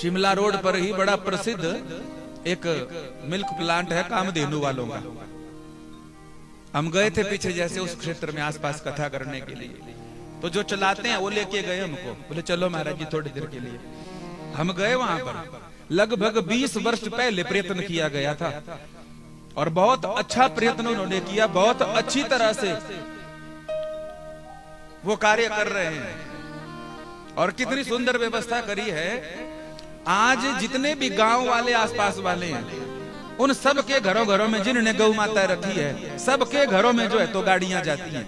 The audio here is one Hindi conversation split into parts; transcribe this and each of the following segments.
शिमला रोड पर ही बड़ा प्रसिद्ध एक मिल्क प्लांट है कामधेनु वालों का। हम गए थे पीछे जैसे उस क्षेत्र में आसपास कथा करने के लिए, तो जो चलाते हैं वो लेके गए हमको, बोले चलो महाराज जी थोड़ी देर के लिए। हम गए वहां पर, लगभग 20 वर्ष पहले प्रयत्न किया गया था और बहुत अच्छा प्रयत्न उन्होंने किया, बहुत अच्छी तरह से वो कार्य कर रहे हैं और कितनी सुंदर व्यवस्था करी है। आज जितने भी गांव वाले आसपास वाले हैं उन सब के घरों घरों में जिन्होंने गौ माता रखी है, सबके घरों में जो है तो गाड़ियां जाती हैं,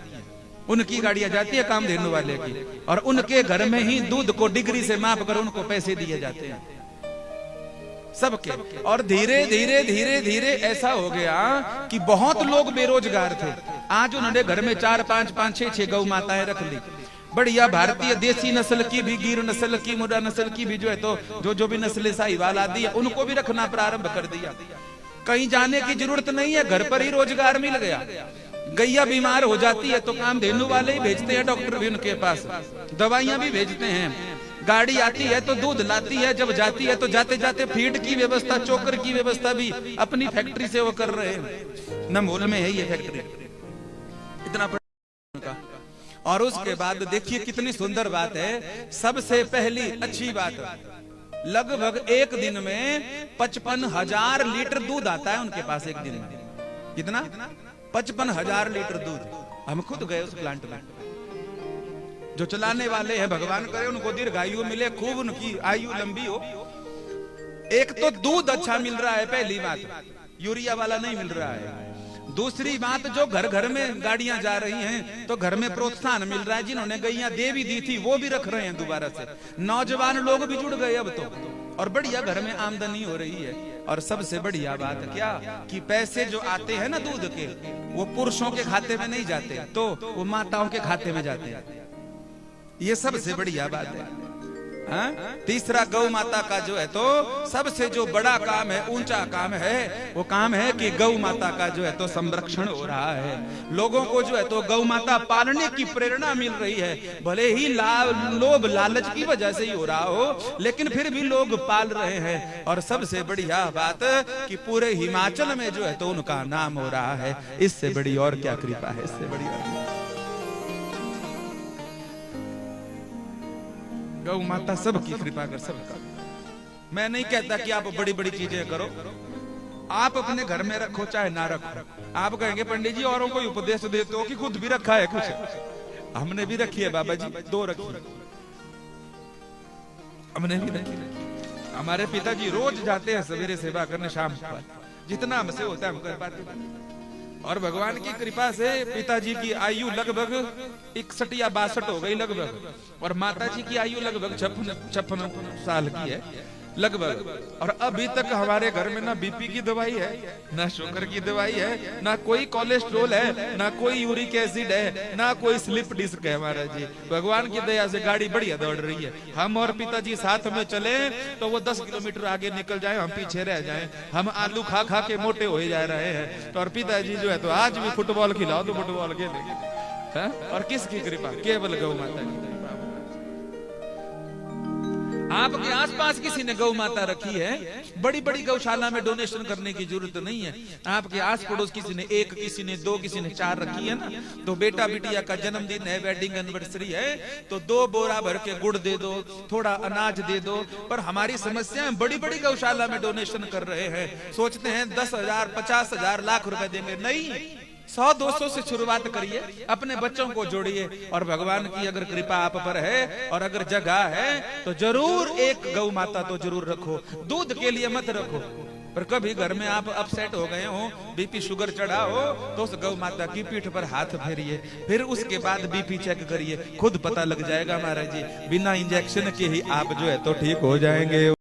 उनकी गाड़ियां जाती है कामधेनु वाले की, और उनके घर में ही दूध को डिग्री से माप कर उनको पैसे दिए जाते हैं सबके। और धीरे धीरे धीरे धीरे ऐसा हो गया कि बहुत लोग बेरोजगार थे। आज उन्होंने घर में 4 5 5 6 6 गौ माताएं रख ली, बढ़िया भारतीय देसी नस्ल की भी, गिर नस्ल की, मुर्रा नस्ल की भी जो है तो जो भी नस्लें साहिवाल आदि है उनको भी रखना प्रारंभ कर दिया। कहीं जाने की जरूरत नहीं है, घर पर ही रोजगार मिल गया। गैया बीमार हो जाती है तो कामधेनु वाले ही भेजते हैं, डॉक्टर भी उनके पास, दवाइयां भी भेजते हैं। गाड़ी आती है तो दूध लाती है, जब जाती है तो जाते जाते फीड की व्यवस्था, चोकर की व्यवस्था भी अपनी फैक्ट्री से वो कर रहे हैं। नमोल में है ये फैक्ट्री, इतना बड़ा। और उसके बाद देखिए कितनी सुंदर बात है। सबसे पहली अच्छी बात, लगभग एक दिन में 55,000 लीटर दूध आता है उनके पास एक दिन में। कितना? 55,000 लीटर दूध। हम खुद गए उस प्लांट में। जो चलाने वाले हैं भगवान करे उनको दीर्घायु मिले, खूब उनकी आयु लंबी हो। एक तो दूध अच्छा मिल रहा है, पहली बात, यूरिया वाला नहीं मिल रहा है। दूसरी बात, जो घर घर में गाड़ियां जा रही हैं तो घर में प्रोत्साहन मिल रहा है। जिन्होंने गैया दे भी दी थी वो भी रख रहे हैं दोबारा से, नौजवान लोग भी जुड़ गए अब तो, और बढ़िया घर में आमदनी हो रही है। और सबसे बढ़िया बात क्या कि पैसे जो आते हैं ना दूध के, वो पुरुषों के खाते में नहीं जाते, तो वो माताओं के खाते में जाते हैं। ये सबसे बढ़िया बात है। हाँ? तीसरा, गौ माता का जो है तो सबसे जो बड़ा काम है, ऊंचा काम है, वो काम है कि गौ माता का जो है तो संरक्षण हो रहा है। लोगों को जो है तो गौ माता पालने की प्रेरणा मिल रही है। भले ही लोभ लालच की वजह से ही हो रहा हो, लेकिन फिर भी लोग पाल रहे हैं। और सबसे बढ़िया बात कि पूरे हिमाचल में जो है तो उनका नाम हो रहा है। इससे बड़ी और क्या कृपा है, इससे बड़ी और गौ माता सबकी कृपा कर, सबका। मैं नहीं कहता कि आप बड़ी बड़ी चीजें करो, आप अपने घर में रखो चाहे ना रखो। आप कहेंगे पंडित जी औरों को उपदेश देते हो कि खुद भी रखा है कुछ? हमने भी रखी है बाबा जी, 2 रखी, हमने भी रखी। हमारे पिताजी रोज जाते हैं सवेरे सेवा करने, शाम को जितना हमसे होता है हम कर पाते। और भगवान की कृपा से पिताजी की आयु लगभग 61 या 62 हो गई लगभग, और माताजी की आयु लगभग 56 साल की है लगभग। और अभी तक हमारे घर में ना बीपी की दवाई है, ना शुगर की दवाई है, ना कोई कोलेस्ट्रोल है, ना कोई यूरिक एसिड है, ना कोई स्लिप डिस्क है। महाराज जी भगवान की दया से गाड़ी बढ़िया दौड़ रही है। हम और पिताजी साथ में चले तो वो 10 किलोमीटर आगे निकल जाए, हम पीछे रह जाएं। हम आलू खा खा के मोटे हो जा रहे हैं, तो और पिताजी जो है तो आज भी फुटबॉल खिलाओ तो फुटबॉल खेलेंगे। और किसकी कृपा? केवल गौ माता की। आपके आसपास किसी ने गौ माता रखी है, बड़ी बड़ी गौशाला में डोनेशन करने की जरूरत नहीं है। आपके आस पड़ोस किसी ने 1, किसी ने 2, किसी ने 4 रखी है ना, तो बेटा बिटिया का जन्मदिन है, वेडिंग एनिवर्सरी है, तो 2 बोरा भर के गुड़ दे दो, थोड़ा अनाज दे दो। पर हमारी समस्या है, बड़ी बड़ी गौशाला में डोनेशन कर रहे हैं, सोचते हैं 10,000 50,000 लाख रुपए देंगे। नहीं, 100-200 से शुरुआत करिए, अपने बच्चों को जोड़िए, और भगवान की अगर कृपा आप पर है और अगर जगह है तो जरूर एक गौ माता तो जरूर रखो। दूध के लिए मत रखो, पर कभी घर में आप अपसेट हो गए हो, बीपी शुगर चढ़ा हो, तो उस गौ माता की पीठ पर हाथ फेरिए, फिर उसके बाद बीपी चेक करिए, खुद पता लग जाएगा महाराज जी। बिना इंजेक्शन के ही आप जो है तो ठीक हो जाएंगे।